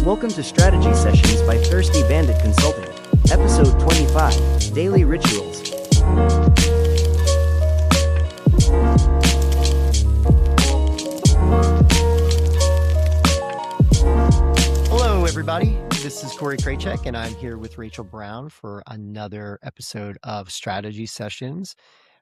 Welcome to Strategy Sessions by Thirsty Bandit Consulting, Episode 25, Daily Rituals. Hello, everybody. This is Corey Kraychek, and I'm here with Rachel Brown for another episode of Strategy Sessions.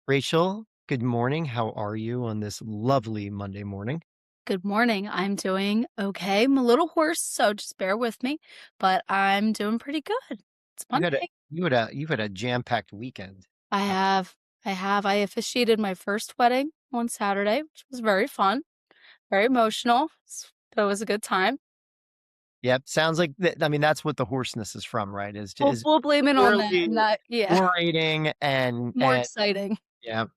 Rachel, good morning. How are you on this lovely Monday morning? Good morning. I'm doing okay. I'm a little hoarse, so just bear with me, but I'm doing pretty good. It's Monday. You've had a jam-packed weekend. I have. I officiated my first wedding on Saturday, which was very fun, very emotional, but it was a good time. Yep, sounds like that. I mean, that's what the hoarseness is from, right? We'll blame it on that. Purely Not, yeah, orating and more exciting yep.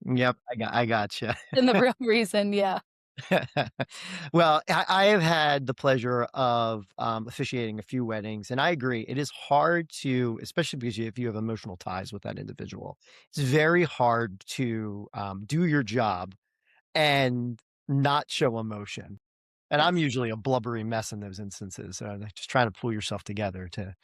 I gotcha. than the real reason. Yeah. Well, I have had the pleasure of officiating a few weddings, and I agree. It is hard to, especially because if you have emotional ties with that individual, it's very hard to do your job and not show emotion. And I'm Yes. usually a blubbery mess in those instances. So just trying to pull yourself together to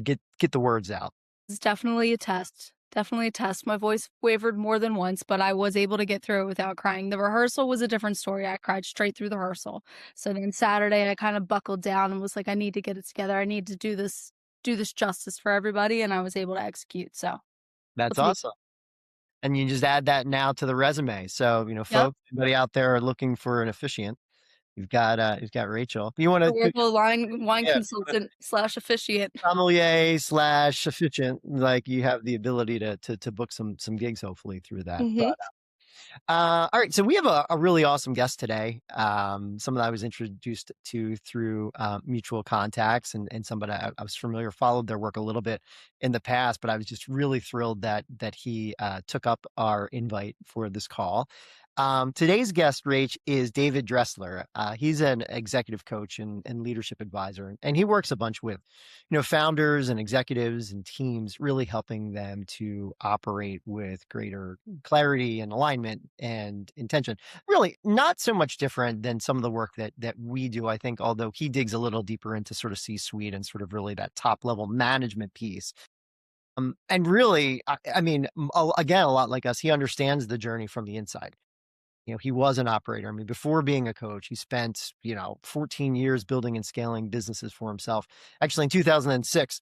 get the words out. It's definitely a test. Definitely a test. My voice wavered more than once, but I was able to get through it without crying. The rehearsal was a different story. I cried straight through the rehearsal. So then Saturday I kind of buckled down and was like, I need to get it together. I need to do this justice for everybody, and I was able to execute. So That's let's be awesome. And you just add that now to the resume. So, yep. folks, anybody out there are looking for an officiant, you've got Rachel. You want to Local wine yeah, consultant / officiant. sommelier / officiant, like you have the ability to book some gigs hopefully through that. Mm-hmm. But all right, so we have a really awesome guest today. Someone I was introduced to through mutual contacts, and somebody I was familiar, followed their work a little bit in the past, but I was just really thrilled that he took up our invite for this call. Today's guest, Rach, is David Dressler. He's an executive coach and leadership advisor, and he works a bunch with, founders and executives and teams, really helping them to operate with greater clarity and alignment and intention. Really, not so much different than some of the work that we do, I think, although he digs a little deeper into sort of C-suite and sort of really that top level management piece. And really, I mean, again, a lot like us, he understands the journey from the inside. He was an operator. I mean, before being a coach, he spent, 14 years building and scaling businesses for himself. Actually, in 2006,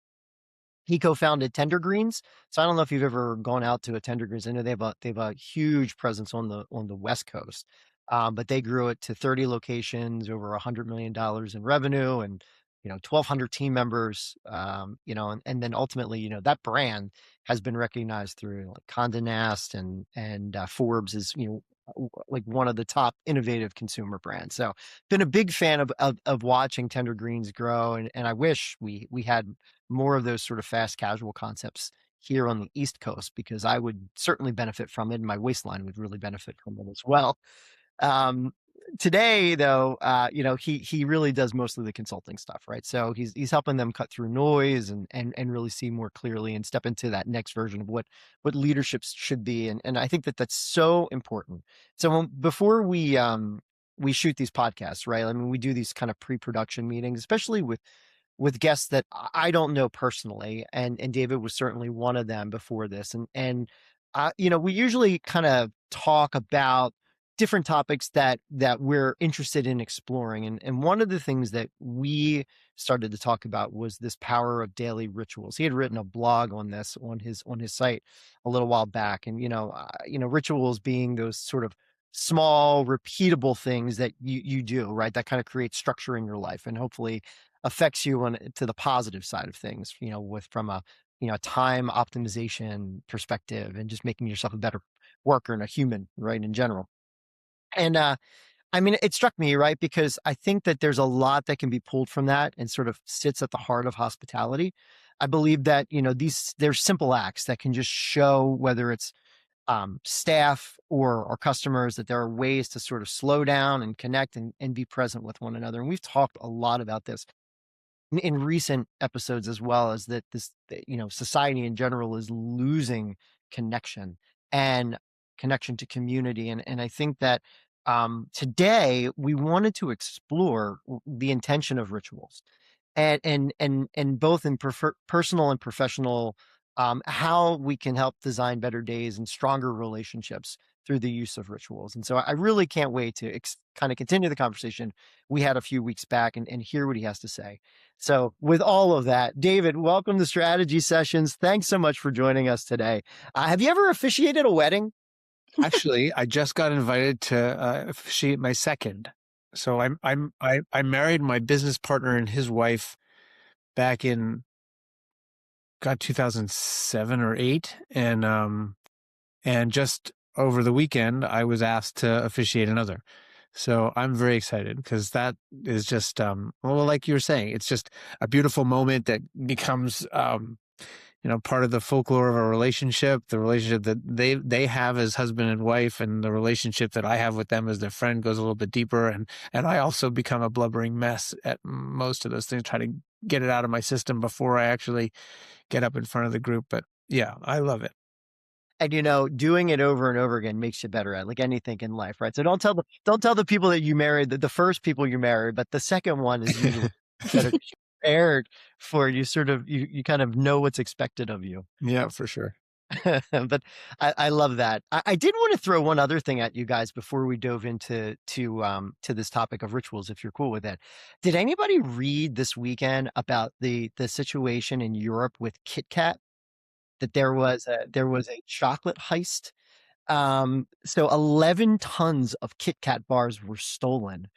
he co-founded Tender Greens. So I don't know if you've ever gone out to a Tender Greens. I know they have a huge presence on the West Coast, but they grew it to 30 locations, over $100 million in revenue, and 1,200 team members. And then ultimately, that brand has been recognized through like Condé Nast and Forbes is like one of the top innovative consumer brands. So been a big fan of watching Tender Greens grow, and I wish we had more of those sort of fast casual concepts here on the East Coast, because I would certainly benefit from it, and my waistline would really benefit from it as well. Um, Today, though, he really does most of the consulting stuff, right? So he's helping them cut through noise and really see more clearly and step into that next version of what leadership should be, and I think that's so important. So before we shoot these podcasts, right? I mean, we do these kind of pre-production meetings, especially with guests that I don't know personally, and David was certainly one of them before this, and we usually kind of talk about different topics that we're interested in exploring, and one of the things that we started to talk about was this power of daily rituals. He had written a blog on this on his site a little while back, and rituals being those sort of small repeatable things that you do, right, that kind of create structure in your life and hopefully affects you to the positive side of things, with from a time optimization perspective, and just making yourself a better worker and a human, right, in general. And I mean, it struck me, right, because I think that there's a lot that can be pulled from that and sort of sits at the heart of hospitality. I believe that there's simple acts that can just show, whether it's staff or customers, that there are ways to sort of slow down and connect and be present with one another. And we've talked a lot about this in recent episodes as well, as that society in general is losing connection and connection to community. And I think that today we wanted to explore the intention of rituals and both in personal and professional, how we can help design better days and stronger relationships through the use of rituals. And so I really can't wait to kind of continue the conversation we had a few weeks back and hear what he has to say. So with all of that, David, welcome to Strategy Sessions. Thanks so much for joining us today. Have you ever officiated a wedding? Actually, I just got invited to officiate my second. So I married my business partner and his wife back in 2007 or 8, and just over the weekend I was asked to officiate another. So I'm very excited because that is just well, like you were saying, it's just a beautiful moment that becomes part of the folklore of a relationship, the relationship that they have as husband and wife, and the relationship that I have with them as their friend goes a little bit deeper. And I also become a blubbering mess at most of those things, try to get it out of my system before I actually get up in front of the group. But yeah, I love it. And doing it over and over again makes you better at, like anything in life, right? So don't tell the people that you married, the first people you married, but the second one is usually better prepared for you. Sort of you kind of know what's expected of you. Yeah, for sure. But I love that. I did want to throw one other thing at you guys before we dove into to this topic of rituals, if you're cool with it. Did anybody read this weekend about the situation in Europe with Kit Kat? That there was a chocolate heist. So 11 tons of Kit Kat bars were stolen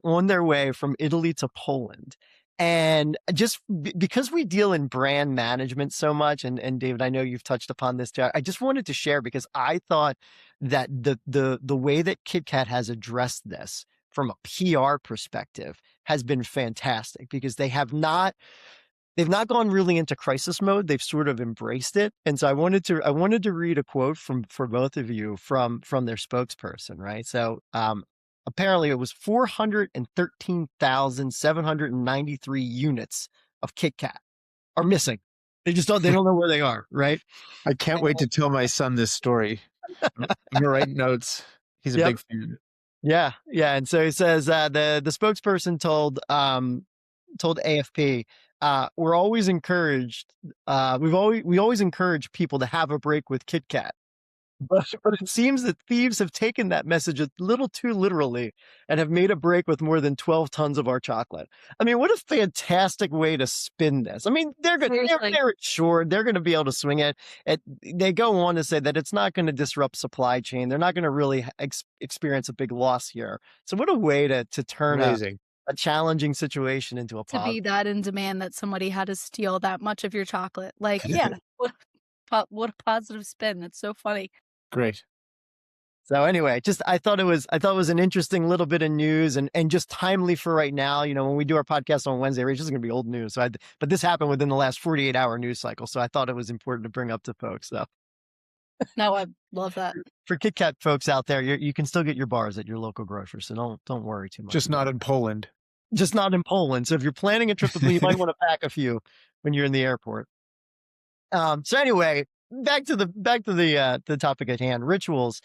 on their way from Italy to Poland. And just because we deal in brand management so much, and David, I know you've touched upon this too. I just wanted to share because I thought that the way that Kit Kat has addressed this from a PR perspective has been fantastic, because they've not gone really into crisis mode. They've sort of embraced it. And so I wanted to read a quote for both of you from their spokesperson, right? So apparently it was 413,793 units of Kit Kat are missing. They don't know where they are, right? I can't wait to tell my son this story. I'm gonna write notes. He's a big fan. Yeah. And so he says the spokesperson told AFP, we're always encouraged. We always encourage people to have a break with Kit Kat, but it seems that thieves have taken that message a little too literally and have made a break with more than 12 tons of our chocolate. I mean, what a fantastic way to spin this. I mean, they're going to be able to swing it. They go on to say that it's not going to disrupt supply chain. They're not going to really experience a big loss here. So what a way to turn a challenging situation into a positive. To be that in demand that somebody had to steal that much of your chocolate. Like, yeah, what a positive spin. That's so funny. Great. So anyway, I thought it was an interesting little bit of news and just timely for right now. When we do our podcast on Wednesday, it's just going to be old news. But this happened within the last 48-hour news cycle. So I thought it was important to bring up to folks. So. No, I love that. For Kit Kat folks out there, you can still get your bars at your local grocer. So don't worry too much. Just not in Poland. Just not in Poland. So if you're planning a trip to Poland, you might want to pack a few when you're in the airport. So anyway, back to the topic at hand, rituals.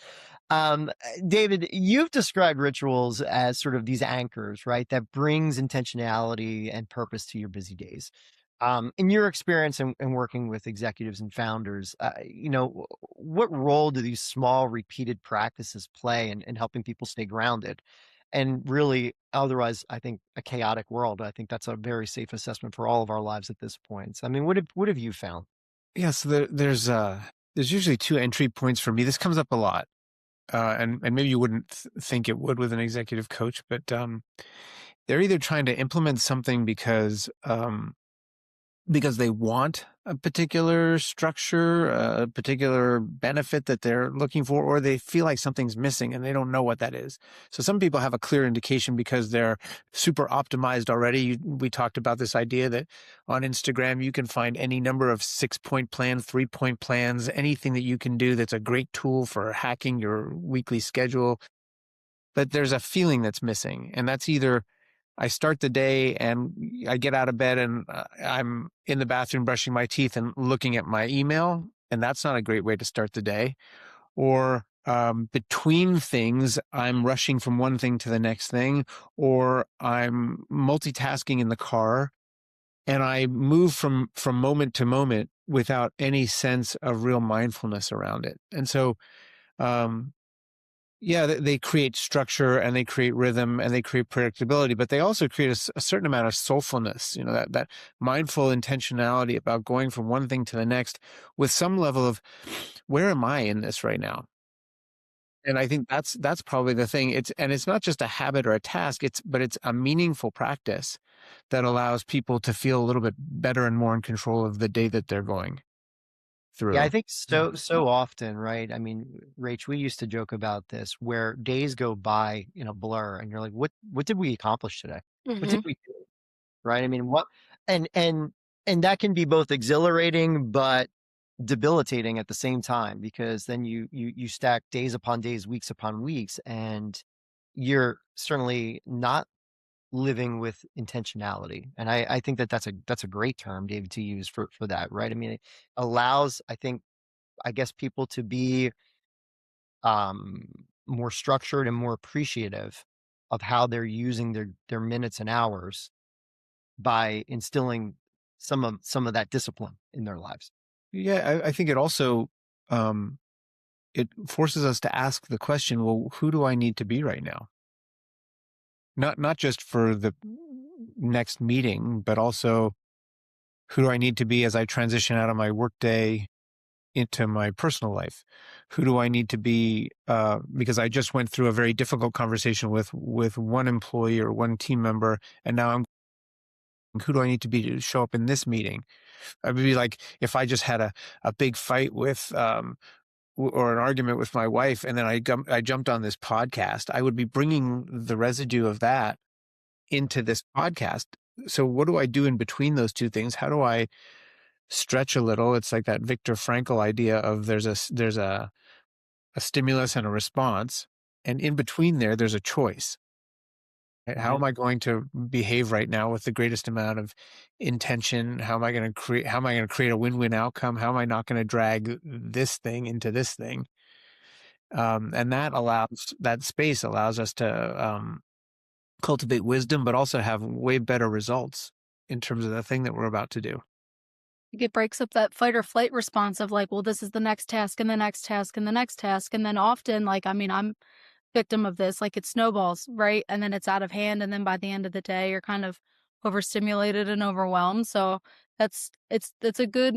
David, you've described rituals as sort of these anchors, right? That brings intentionality and purpose to your busy days. In your experience in working with executives and founders, what role do these small repeated practices play in helping people stay grounded? And really, otherwise, I think a chaotic world. I think that's a very safe assessment for all of our lives at this point. So, I mean, what have you found? Yeah, so there's usually two entry points for me. This comes up a lot, and maybe you wouldn't think it would with an executive coach, but they're either trying to implement something because they want a particular structure, a particular benefit that they're looking for, or they feel like something's missing and they don't know what that is. So some people have a clear indication because they're super optimized already. We talked about this idea that on Instagram, you can find any number of 6-point plans, 3-point plans, anything that you can do that's a great tool for hacking your weekly schedule. But there's a feeling that's missing, and that's either I start the day and I get out of bed and I'm in the bathroom brushing my teeth and looking at my email, and that's not a great way to start the day. Or between things, I'm rushing from one thing to the next thing, or I'm multitasking in the car and I move from moment to moment without any sense of real mindfulness around it. And so, yeah, they create structure and they create rhythm and they create predictability, but they also create a certain amount of soulfulness, that mindful intentionality about going from one thing to the next with some level of, where am I in this right now? And I think that's probably the thing. It's not just a habit or a task, but it's a meaningful practice that allows people to feel a little bit better and more in control of the day that they're going through. Yeah, I think so often, right? I mean, Rach, we used to joke about this where days go by in a blur and you're like, what did we accomplish today? What did we do? Right? I mean, what and and and that can be both exhilarating but debilitating at the same time, because then you stack days upon days, weeks upon weeks, and you're certainly not living with intentionality. And I think that's a great term, David, to use for that, right? I mean, it allows, I guess, people to be um more structured and more appreciative of how they're using their minutes and hours by instilling some of that discipline in their lives. Yeah, I think it also it forces us to ask the question, well, who do I need to be right now? Not just for the next meeting, but also who do I need to be as I transition out of my workday into my personal life? Who do I need to be? Because I just went through a very difficult conversation with one employee or one team member, and now who do I need to be to show up in this meeting? I would be like, if I just had a big fight with or an argument with my wife, and then I jumped on this podcast, I would be bringing the residue of that into this podcast. So what do I do in between those two things? How do I stretch a little? It's like that Viktor Frankl idea of there's a stimulus and a response, and in between there's a choice. Right? How am I going to behave right now with the greatest amount of intention? How am I going to create a win-win outcome? How am I not going to drag this thing into this thing? And that space allows us to cultivate wisdom, but also have way better results in terms of the thing that we're about to do. It breaks up that fight or flight response of like, well, this is the next task and the next task and the next task. And then often, like, I mean, I'm victim of this, like it snowballs, right? And then it's out of hand. And then by the end of the day, you're kind of overstimulated and overwhelmed. So it's a good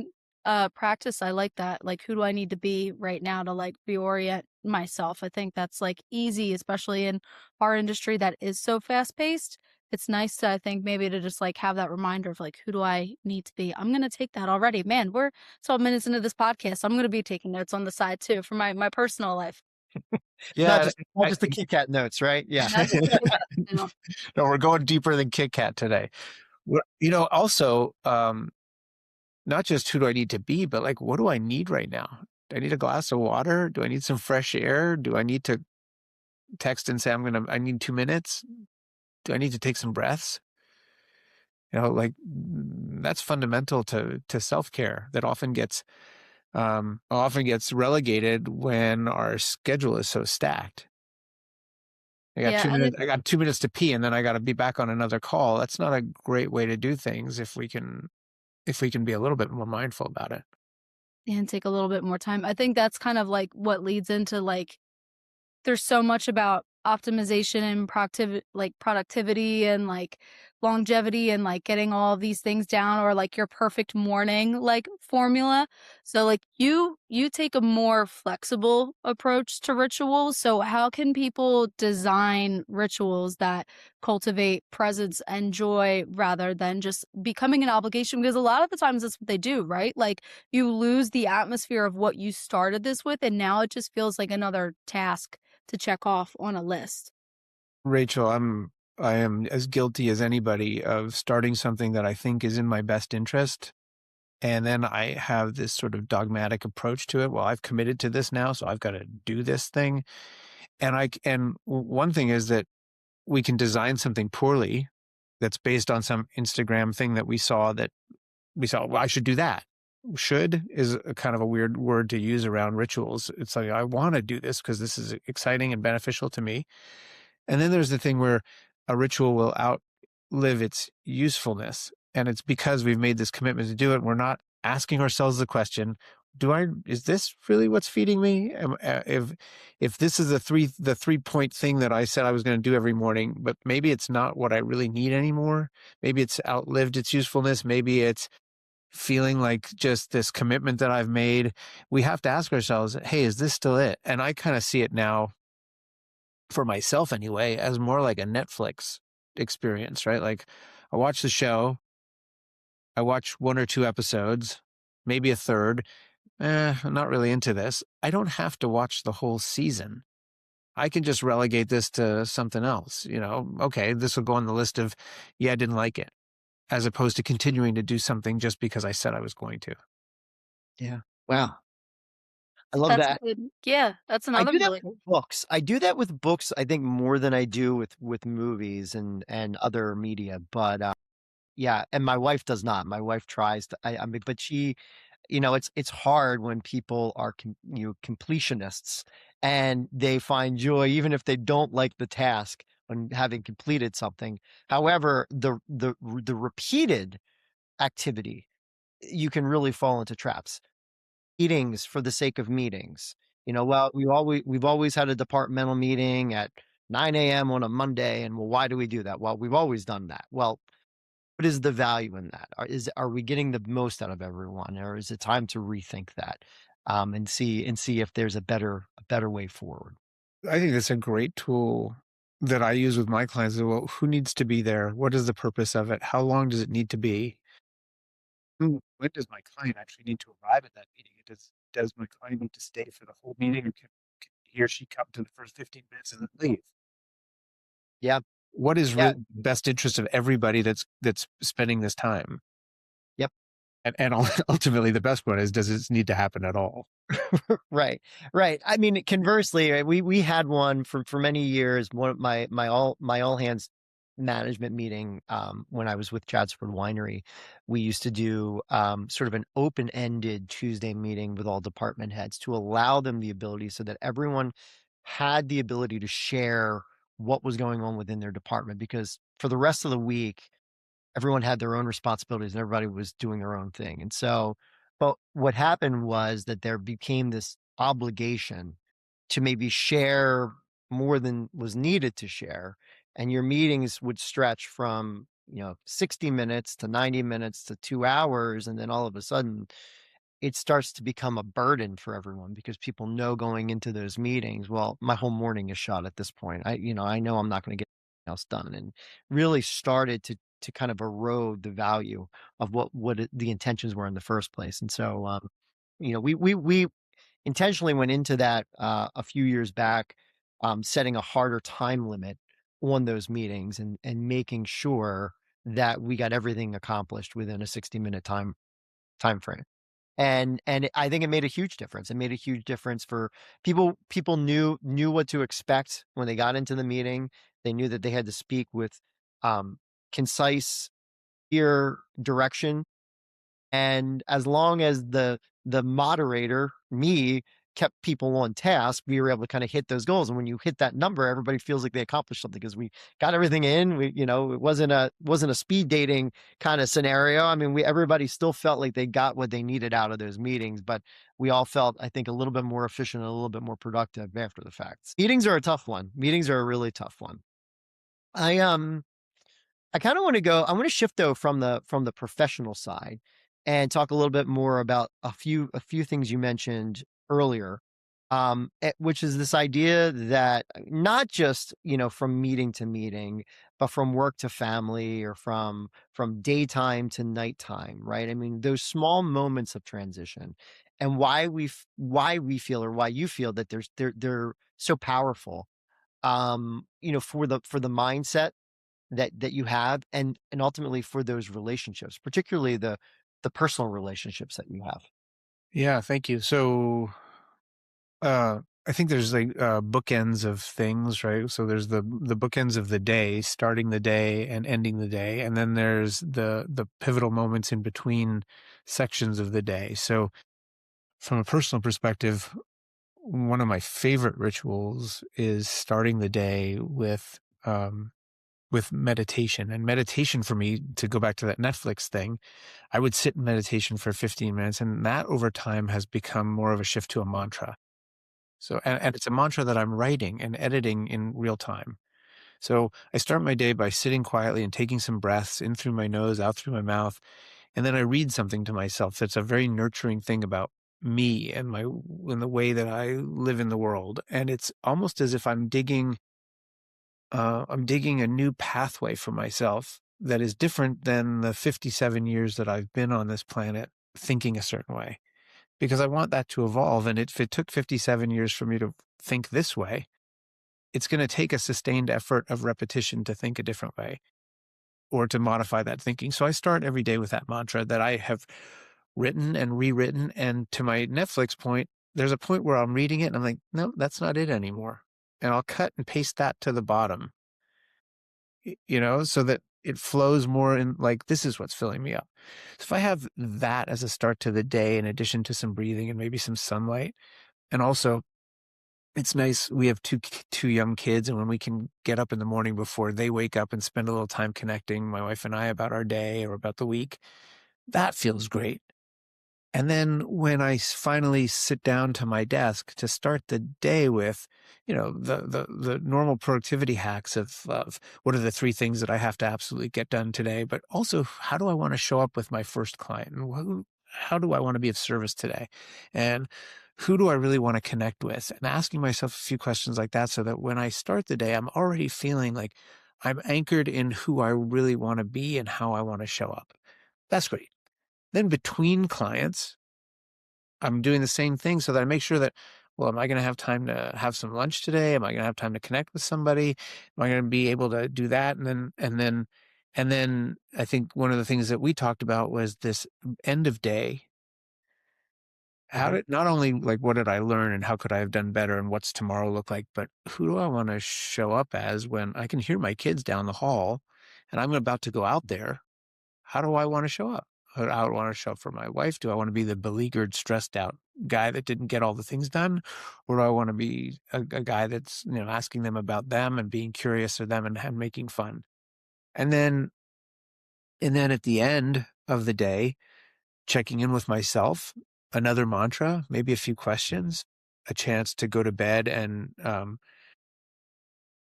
practice. I like that. Like, who do I need to be right now to like reorient myself? I think that's like easy, especially in our industry that is so fast paced. It's nice to, I think, maybe to just like have that reminder of like, who do I need to be? I'm going to take that already. Man, we're 12 minutes into this podcast. I'm going to be taking notes on the side too for my personal life. Yeah, not just the Kit Kat notes, right? Yeah. No, we're going deeper than Kit Kat today. Also, not just who do I need to be, but like, what do I need right now? Do I need a glass of water? Do I need some fresh air? Do I need to text and say I need 2 minutes? Do I need to take some breaths? Like that's fundamental to self-care that often gets relegated when our schedule is so stacked. I got 2 minutes. I got 2 minutes to pee, and then I got to be back on another call. That's not a great way to do things. If we can be a little bit more mindful about it and take a little bit more time. I think that's kind of like what leads into like there's so much about optimization and productivity and like longevity and like getting all of these things down, or like your perfect morning like formula. So like you take a more flexible approach to rituals. So how can people design rituals that cultivate presence and joy rather than just becoming an obligation? Because a lot of the times that's what they do, right? Like you lose the atmosphere of what you started this with, and now it just feels like another task to check off on a list. Rachel, I am as guilty as anybody of starting something that I think is in my best interest, and then I have this sort of dogmatic approach to it. Well, I've committed to this now, so I've got to do this thing. And one thing is that we can design something poorly that's based on some Instagram thing that we saw, well, I should do that. Should is a kind of a weird word to use around rituals. It's like, I want to do this because this is exciting and beneficial to me. And then there's the thing where a ritual will outlive its usefulness. And it's because we've made this commitment to do it. We're not asking ourselves the question, is this really what's feeding me? If this is the 3-point thing that I said I was going to do every morning, but maybe it's not what I really need anymore. Maybe it's outlived its usefulness. Maybe it's feeling like just this commitment that I've made. We have to ask ourselves, hey, is this still it? And I kind of see it now, for myself anyway, as more like a Netflix experience, right? Like I watch the show, I watch 1 or 2 episodes, maybe a third. I'm not really into this. I don't have to watch the whole season. I can just relegate this to something else. Okay, this will go on the list of, yeah, I didn't like it, as opposed to continuing to do something just because I said I was going to. Yeah. Wow. I love That's that. good. Yeah, that's I another do that really with books. I do that with books, I think, more than I do with movies and other media. But yeah, and my wife does not. My wife tries to. I mean, but she, it's hard when people are completionists and they find joy even if they don't like the task on having completed something. However, the repeated activity, you can really fall into traps. Meetings for the sake of meetings. Well, we've always had a departmental meeting at 9 a.m. on a Monday, and well, why do we do that? Well, we've always done that. Well, what is the value in that? Are we getting the most out of everyone, or is it time to rethink that, and see if there's a better way forward? I think that's a great tool that I use with my clients. Well, who needs to be there? What is the purpose of it? How long does it need to be? When does my client actually need to arrive at that meeting? Does my client need to stay for the whole meeting, or can he or she come to the first 15 minutes and then leave? Yeah, What is yeah, best interest of everybody that's spending this time? yep. And ultimately, the best one is, does this need to happen at all? Right, right. I mean, conversely, right, we had one for many years. One of my all hands management meeting, when I was with Chadsford Winery, we used to do sort of an open-ended Tuesday meeting with all department heads to allow them the ability so that everyone had the ability to share what was going on within their department, because for the rest of the week everyone had their own responsibilities and everybody was doing their own thing. And so, but what happened was that there became this obligation to maybe share more than was needed to share. And your meetings would stretch from, 60 minutes to 90 minutes to 2 hours. And then all of a sudden, it starts to become a burden for everyone because people know going into those meetings, well, my whole morning is shot at this point. I know I'm not going to get anything else done, and really started to kind of erode the value of the intentions were in the first place. And so, we intentionally went into that a few years back, setting a harder time limit on those meetings and making sure that we got everything accomplished within a 60-minute time frame. And I think it made a huge difference. It made a huge difference for people. People knew what to expect when they got into the meeting. They knew that they had to speak with concise, clear direction. And as long as the moderator, me, kept people on task, we were able to kind of hit those goals. And when you hit that number, everybody feels like they accomplished something because we got everything in. It wasn't a speed dating kind of scenario. I mean, everybody still felt like they got what they needed out of those meetings, but we all felt, I think, a little bit more efficient and a little bit more productive after the fact. Meetings are a tough one. Meetings are a really tough one. I kind of want to go. I want to shift though from the professional side and talk a little bit more about a few things you mentioned earlier, which is this idea that not just from meeting to meeting, but from work to family, or from daytime to nighttime, right? I mean, those small moments of transition, and why we feel, or why you feel that they're so powerful, for the mindset that you have, and ultimately for those relationships, particularly the personal relationships that you have. Yeah, thank you. So, I think there's like bookends of things, right? So there's the bookends of the day, starting the day and ending the day, and then there's the pivotal moments in between sections of the day. So, from a personal perspective, one of my favorite rituals is starting the day with with meditation. And meditation for me, to go back to that Netflix thing, I would sit in meditation for 15 minutes, and that over time has become more of a shift to a mantra. So, and it's a mantra that I'm writing and editing in real time. So I start my day by sitting quietly and taking some breaths in through my nose, out through my mouth. And then I read something to myself that's a very nurturing thing about me and the way that I live in the world. And it's almost as if I'm digging a new pathway for myself that is different than the 57 years that I've been on this planet thinking a certain way, because I want that to evolve. And if it took 57 years for me to think this way, it's going to take a sustained effort of repetition to think a different way or to modify that thinking. So I start every day with that mantra that I have written and rewritten. And to my Netflix point, there's a point where I'm reading it and I'm like, no, that's not it anymore. And I'll cut and paste that to the bottom, so that it flows more in, like, this is what's filling me up. So if I have that as a start to the day, in addition to some breathing and maybe some sunlight, and also it's nice. We have two young kids, and when we can get up in the morning before they wake up and spend a little time connecting, my wife and I, about our day or about the week, that feels great. And then when I finally sit down to my desk to start the day with, the normal productivity hacks of what are the 3 things that I have to absolutely get done today, but also how do I want to show up with my first client, and how do I want to be of service today, and who do I really want to connect with, and asking myself a few questions like that, so that when I start the day, I'm already feeling like I'm anchored in who I really want to be and how I want to show up. That's great. Then between clients, I'm doing the same thing so that I make sure that, well, am I going to have time to have some lunch today? Am I going to have time to connect with somebody? Am I going to be able to do that? And then I think one of the things that we talked about was this end of day. Not only, like, what did I learn and how could I have done better and what's tomorrow look like, but who do I want to show up as when I can hear my kids down the hall and I'm about to go out there? How do I want to show up? How do I want to show up for my wife? Do I want to be the beleaguered, stressed out guy that didn't get all the things done? Or do I want to be a guy that's, asking them about them and being curious of them and making fun? And then at the end of the day, checking in with myself, another mantra, maybe a few questions, a chance to go to bed and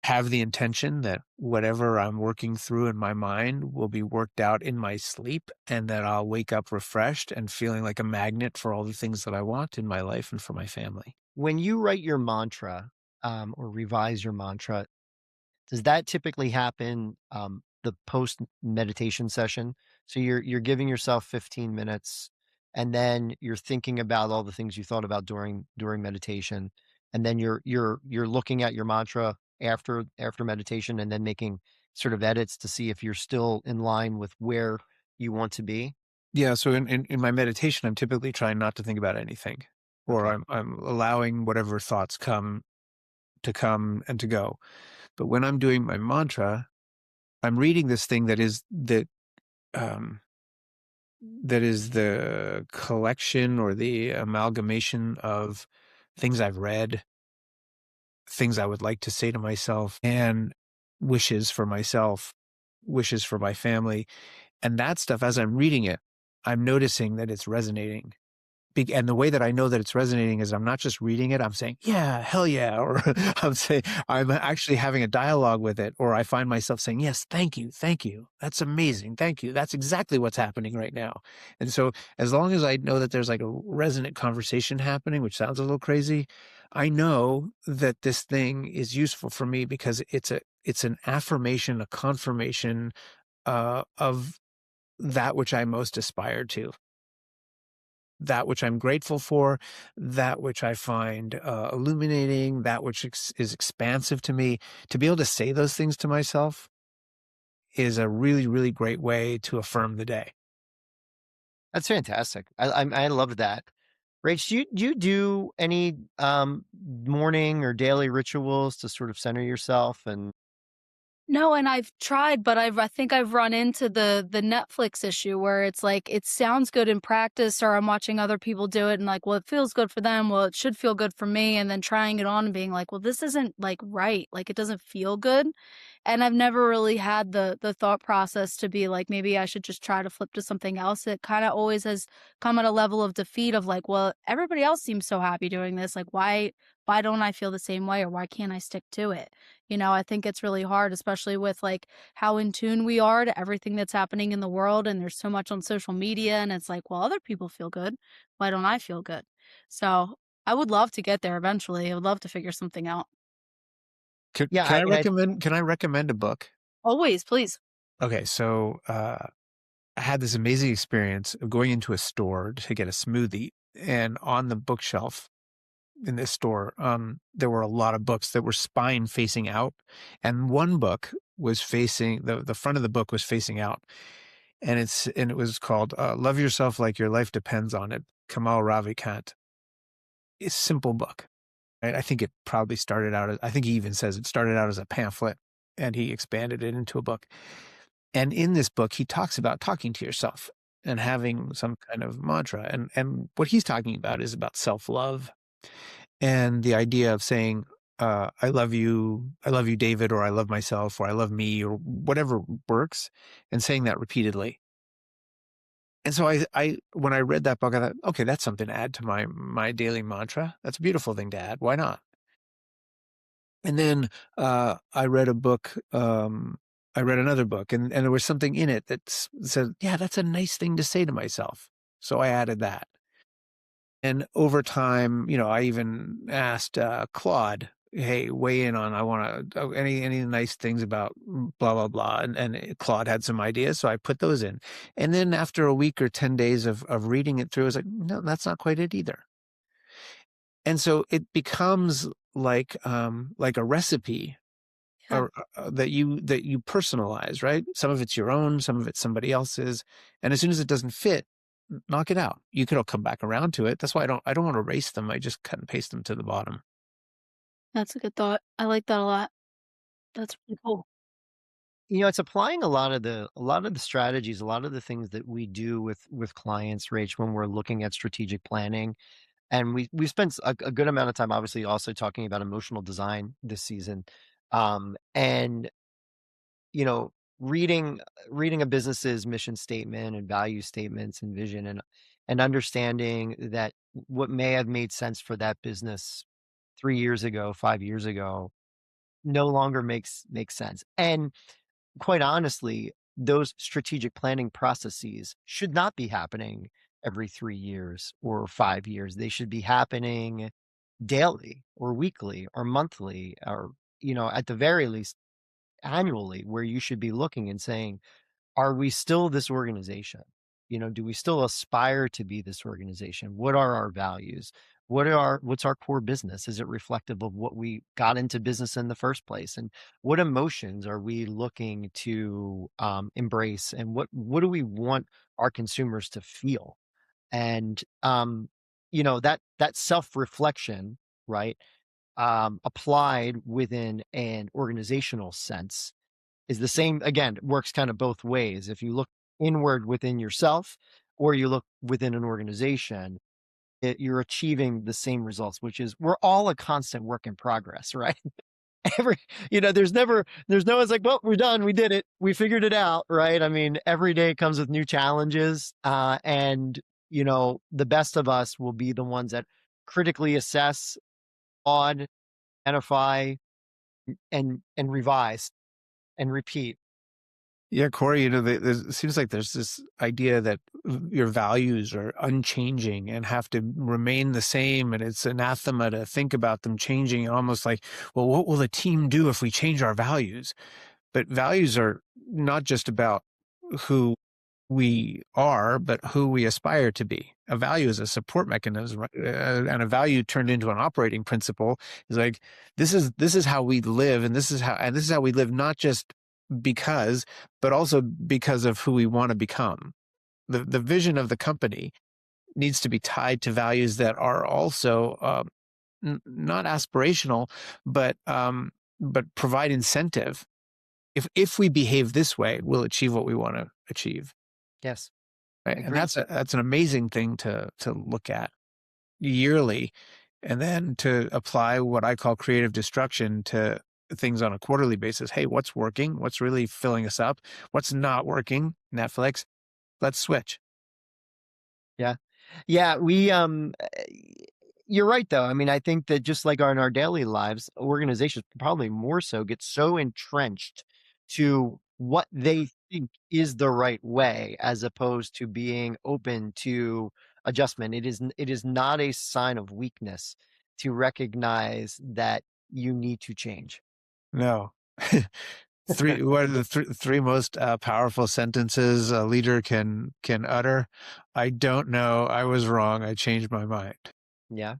have the intention that whatever I'm working through in my mind will be worked out in my sleep, and that I'll wake up refreshed and feeling like a magnet for all the things that I want in my life and for my family. When you write your mantra, or revise your mantra, does that typically happen the post meditation session? So you're giving yourself 15 minutes, and then you're thinking about all the things you thought about during meditation, and then you're looking at your mantra after meditation, and then making sort of edits to see if you're still in line with where you want to be. Yeah. So in my meditation, I'm typically trying not to think about anything, or Okay. I'm allowing whatever thoughts come and to go. But when I'm doing my mantra, I'm reading this thing um, that is the collection or the amalgamation of things I've read, things I would like to say to myself, and wishes for myself, wishes for my family. And that stuff, as I'm reading it, I'm noticing that it's resonating. And the way that I know that it's resonating is I'm not just reading it, I'm saying, yeah, hell yeah. Or I'm actually having a dialogue with it. Or I find myself saying, yes, thank you. Thank you. That's amazing. Thank you. That's exactly what's happening right now. And so as long as I know that there's like a resonant conversation happening, which sounds a little crazy, I know that this thing is useful for me because it's an affirmation, a confirmation of that which I most aspire to, that which I'm grateful for, that which I find illuminating, that which is expansive to me. To be able to say those things to myself is a really, really great way to affirm the day. That's fantastic. I love that. Rach, do you do any morning or daily rituals to sort of center yourself and No, and I've tried, but I think I've run into the Netflix issue where it's like, it sounds good in practice, or I'm watching other people do it and like, well, it feels good for them. Well, it should feel good for me. And then trying it on and being like, well, this isn't like right. Like it doesn't feel good. And I've never really had the thought process to be like, maybe I should just try to flip to something else. It kind of always has come at a level of defeat of like, well, everybody else seems so happy doing this. Like, why don't I feel the same way, or why can't I stick to it? I think it's really hard, especially with like how in tune we are to everything that's happening in the world. And there's so much on social media. And it's like, well, other people feel good. Why don't I feel good? So I would love to get there eventually. I would love to figure something out. Yeah, Can I recommend a book? Always, please. Okay, so I had this amazing experience of going into a store to get a smoothie, and on the bookshelf in this store, there were a lot of books that were spine facing out, and one book was facing the front of the book was facing out, and it was called "Love Yourself Like Your Life Depends on It." Kamal Ravikant. It's a simple book. Right? I think it probably started out as, I think he even says it started out as a pamphlet, and he expanded it into a book. And in this book, he talks about talking to yourself and having some kind of mantra. And what he's talking about is about self-love and the idea of saying, I love you, David, or I love myself, or I love me, or whatever works, and saying that repeatedly. And so I when I read that book, I thought, okay, that's something to add to my daily mantra. That's a beautiful thing to add. Why not? And then I read a book. I read another book, and there was something in it that said, "Yeah, that's a nice thing to say to myself." So I added that. And over time, I even asked Claude, "Hey, weigh in on I want to any nice things about blah blah blah," and Claude had some ideas, so I put those in. And then after a week or 10 days of reading it through, I was like, "No, that's not quite it either." And so it becomes like a recipe Yeah, that you personalize, right? Some of it's your own, some of it's somebody else's, and as soon as it doesn't fit, knock it out. You could all come back around to it. That's why I don't want to erase them. I just cut and paste them to the bottom. that's a good thought. I like that a lot. That's really cool. it's applying a lot of the strategies, a lot of the things that we do with clients, Rach, when we're looking at strategic planning. And we spent a good amount of time, obviously, also talking about emotional design this season. And you know, reading a business's mission statement and value statements and vision, and understanding that what may have made sense for that business 3 years ago, 5 years ago, no longer makes sense. And quite honestly, those strategic planning processes should not be happening every 3 years or 5 years. They should be happening daily or weekly or monthly, or at the very least annually, where you should be looking and saying, are we still this organization? Do we still aspire to be this organization? What are our values? What's our core business? Is it reflective of what we got into business in the first place? And what emotions are we looking to embrace? And what do we want our consumers to feel? And that self-reflection, right? Applied within an organizational sense is the same. Again, it works kind of both ways. If you look inward within yourself, or you look within an organization, you're achieving the same results, which is we're all a constant work in progress, right? Every, there's no one's like, well, we're done. We did it. We figured it out. Right. I mean, every day comes with new challenges. And the best of us will be the ones that critically assess, aud, identify, and revise and repeat. Yeah, Corey, it seems like there's this idea that your values are unchanging and have to remain the same, and it's anathema to think about them changing, almost like, well, what will the team do if we change our values? But values are not just about who we are, but who we aspire to be. A value is a support mechanism, right? And a value turned into an operating principle is like, this is how we live, and this is how we live, not just because, but also because of who we want to become. The vision of the company needs to be tied to values that are also not aspirational, but provide incentive if we behave this way, we'll achieve what we want to achieve. Yes. Right? And Agree. that's an amazing thing to look at yearly, and then to apply what I call creative destruction to things on a quarterly basis. Hey, what's working? What's really filling us up? What's not working? Netflix. Let's switch. Yeah. Yeah. You're right, though. I mean, I think that just like in our daily lives, organizations probably more so get so entrenched to what they think is the right way as opposed to being open to adjustment. It is not a sign of weakness to recognize that you need to change. No. What are the three most powerful sentences a leader can utter? I don't know. I was wrong. I changed my mind. Yeah.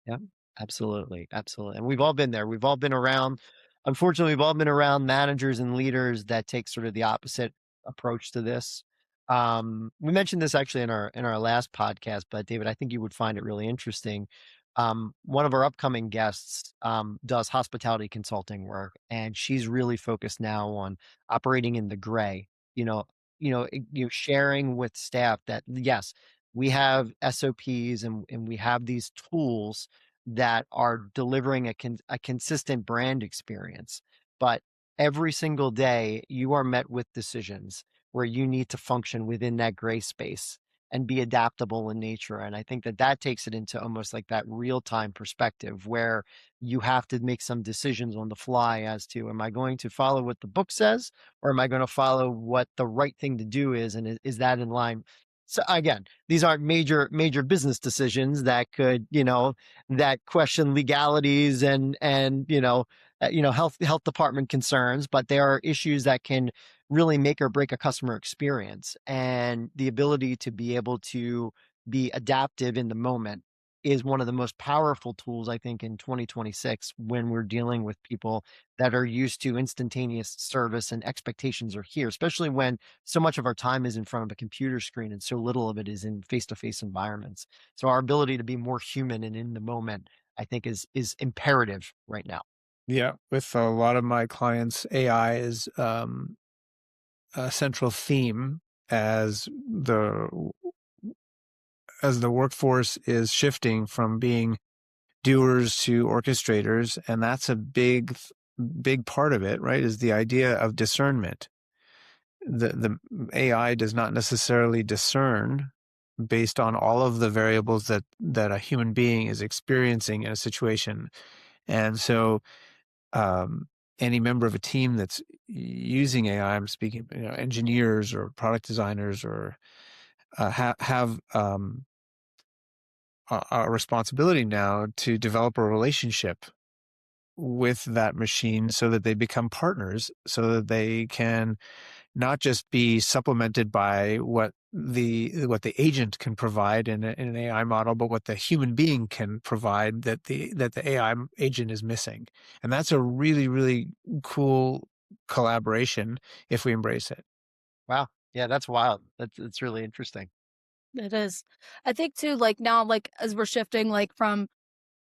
Yeah, absolutely. Absolutely. And we've all been there. We've all been around, unfortunately, we've all been around managers and leaders that take sort of the opposite approach to this. We mentioned this actually in our last podcast, but David, I think you would find it really interesting. One of our upcoming guests does hospitality consulting work, and she's really focused now on operating in the gray. You know, sharing with staff that yes, we have SOPs and we have these tools that are delivering a consistent brand experience. But every single day, you are met with decisions where you need to function within that gray space and be adaptable in nature. And I think that takes it into almost like that real time perspective where you have to make some decisions on the fly as to, am I going to follow what the book says, or am I going to follow what the right thing to do is? And is that in line? So again, these aren't major business decisions that could, that question legalities and health department concerns, but there are issues that can really make or break a customer experience. And the ability to be able to be adaptive in the moment is one of the most powerful tools, I think, in 2026 when we're dealing with people that are used to instantaneous service and expectations are here, especially when so much of our time is in front of a computer screen and so little of it is in face-to-face environments. So our ability to be more human and in the moment, I think, is imperative right now. Yeah, with a lot of my clients, AI is a central theme as the workforce is shifting from being doers to orchestrators, and that's a big part of it, right? Is the idea of discernment. The AI does not necessarily discern based on all of the variables that a human being is experiencing in a situation, and so any member of a team that's using AI, I'm speaking, engineers or product designers, or have a responsibility now to develop a relationship with that machine so that they become partners, so that they can not just be supplemented by what the agent can provide in an AI model, but what the human being can provide that the AI agent is missing. And that's a really, really cool collaboration if we embrace it. Wow. Yeah, that's wild. That's really interesting. It is. I think too, like now, like as we're shifting, like from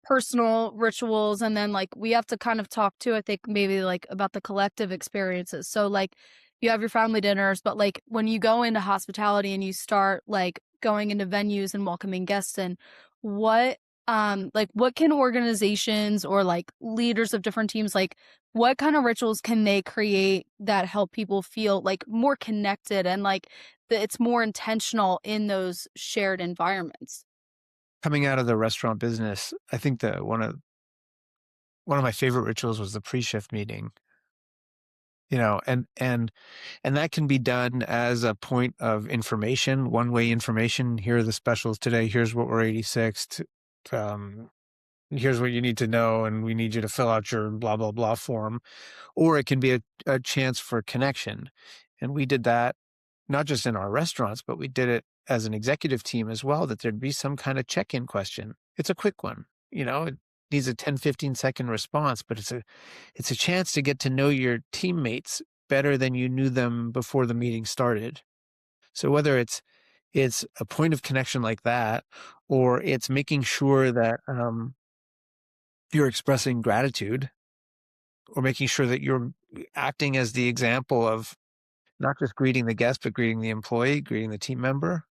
personal rituals, and then like we have to kind of talk too, I think maybe like about the collective experiences. So like you have your family dinners, but like when you go into hospitality and you start like going into venues and welcoming guests in, what what can organizations or like leaders of different teams, like what kind of rituals can they create that help people feel like more connected and like that it's more intentional in those shared environments? Coming out of the restaurant business, I think that one of my favorite rituals was the pre-shift meeting. And that can be done as a point of information, one-way information. Here are the specials today. Here's what we're 86th. Here's what you need to know, and we need you to fill out your blah, blah, blah form. Or it can be a chance for connection. And we did that not just in our restaurants, but we did it as an executive team as well, that there'd be some kind of check-in question. It's a quick one, it needs a 10, 15-second response, but it's a chance to get to know your teammates better than you knew them before the meeting started. So whether it's a point of connection like that, or it's making sure that you're expressing gratitude, or making sure that you're acting as the example of not just greeting the guest, but greeting the employee, greeting the team member.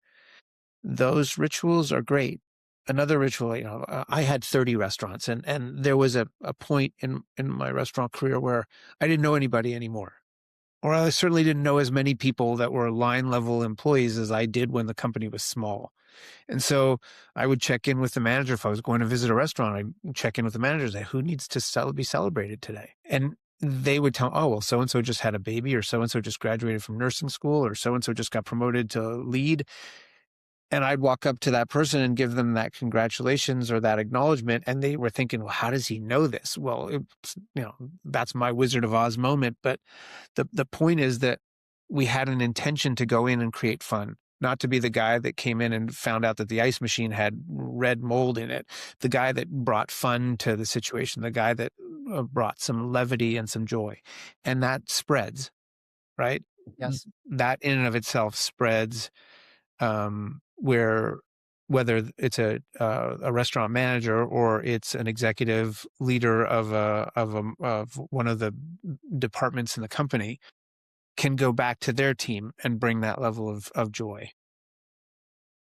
Those rituals are great. Another ritual, I had 30 restaurants, and there was a point in my restaurant career where I didn't know anybody anymore. Or I certainly didn't know as many people that were line level employees as I did when the company was small. And so I would check in with the manager. If I was going to visit a restaurant, I'd check in with the manager and say, who needs to be celebrated today? And they would tell, oh, well, so-and-so just had a baby, or so-and-so just graduated from nursing school, or so-and-so just got promoted to lead. And I'd walk up to that person and give them that congratulations or that acknowledgement. And they were thinking, well, how does he know this? Well, that's my Wizard of Oz moment. But the point is that we had an intention to go in and create fun, not to be the guy that came in and found out that the ice machine had red mold in it, the guy that brought fun to the situation, the guy that brought some levity and some joy. And that spreads, right? Yes. That in and of itself spreads. Where whether it's a restaurant manager or it's an executive leader of one of the departments in the company, can go back to their team and bring that level of joy.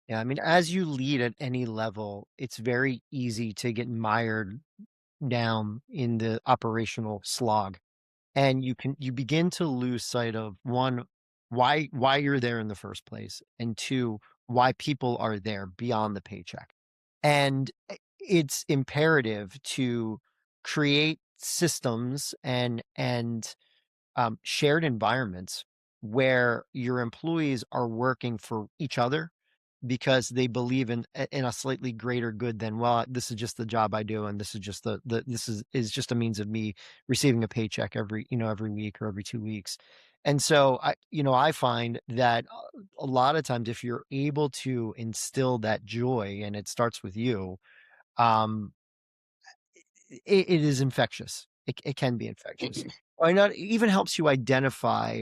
Yeah, I mean, as you lead at any level, it's very easy to get mired down in the operational slog. And you begin to lose sight of, one, why you're there in the first place, and two, why people are there beyond the paycheck. And it's imperative to create systems and shared environments where your employees are working for each other because they believe in a slightly greater good than, well, this is just the job I do, and this is just this is just a means of me receiving a paycheck every week or every 2 weeks. And so I find that a lot of times, if you're able to instill that joy, and it starts with you, um it is infectious. It can be infectious. Why not? It even helps you identify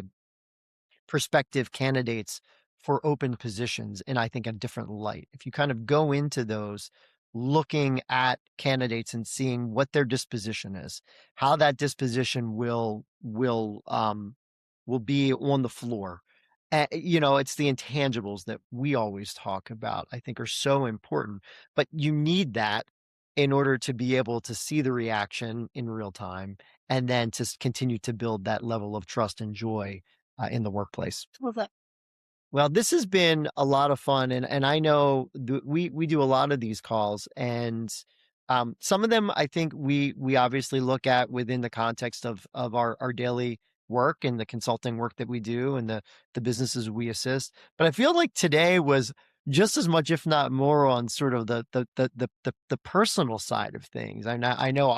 prospective candidates for open positions in, I think, a different light. If you kind of go into those looking at candidates and seeing what their disposition is, how that disposition will be on the floor. It's the intangibles that we always talk about, I think, are so important, but you need that in order to be able to see the reaction in real time, and then to continue to build that level of trust and joy in the workplace. Love that. Well, this has been a lot of fun, and I know we do a lot of these calls, and some of them I think we obviously look at within the context of our daily work and the consulting work that we do and the businesses we assist. But I feel like today was just as much, if not more, on sort of the personal side of things. I know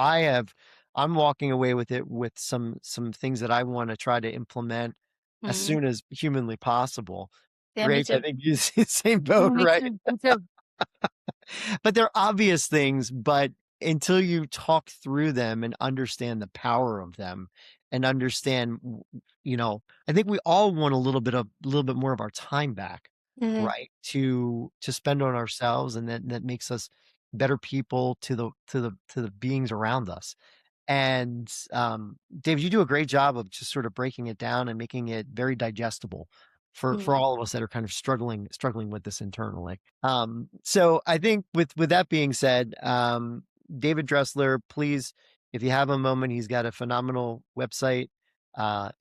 I'm walking away with it with some things that I want to try to implement as Mhm. soon as humanly possible. Yeah, me Rach, I too. think you see the same boat, Me right? too. Me too. But they're obvious things, but until you talk through them and understand the power of them and understand, I think we all want a little bit more of our time back, Mhm. right? To spend on ourselves, and that makes us better people to the beings around us. And David, you do a great job of just sort of breaking it down and making it very digestible for Mhm. all of us that are kind of struggling with this internally. So I think with that being said, David Dressler, please, if you have a moment, he's got a phenomenal website.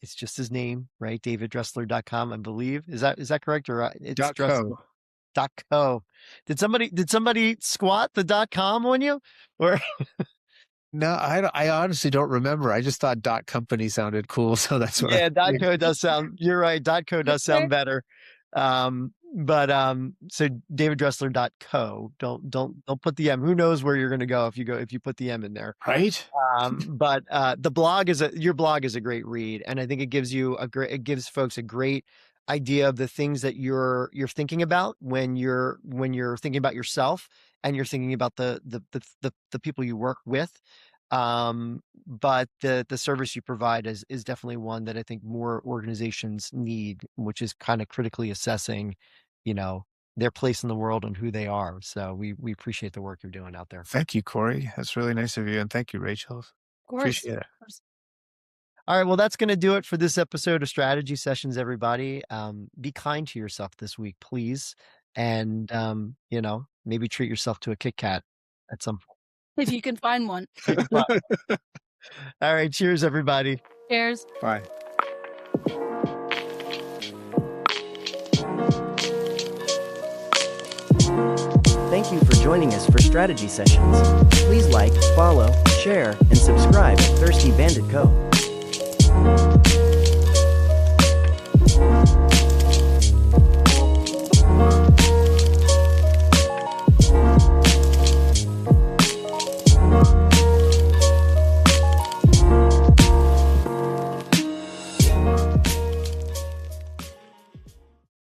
It's just his name, right? DavidDressler.com, I believe. Is that correct? Or it's Dressler. .co. .co. Did somebody squat the .com on you? Or No, I honestly don't remember. I just thought .company sounded cool, so that's what I. yeah, .co does sound, you're right. .co does sound better. So DavidDressler.co. Don't put the M. Who knows where you're going to go if you put the M in there. Right? But your blog is a great read, and I think it gives folks a great idea of the things that you're thinking about when you're thinking about yourself, and you're thinking about the people you work with. But the service you provide is definitely one that I think more organizations need, which is kind of critically assessing, their place in the world and who they are. So we appreciate the work you're doing out there. Thank you, Corey. That's really nice of you, and thank you, Rachel. Of course. Appreciate it. Of course. All right. Well, that's going to do it for this episode of Strategy Sessions, everybody. Be kind to yourself this week, please. And, maybe treat yourself to a Kit Kat at some If you can find one. point. All right. Cheers, everybody. Cheers. Bye. Thank you for joining us for Strategy Sessions. Please like, follow, share, and subscribe at Thirsty Bandit Co.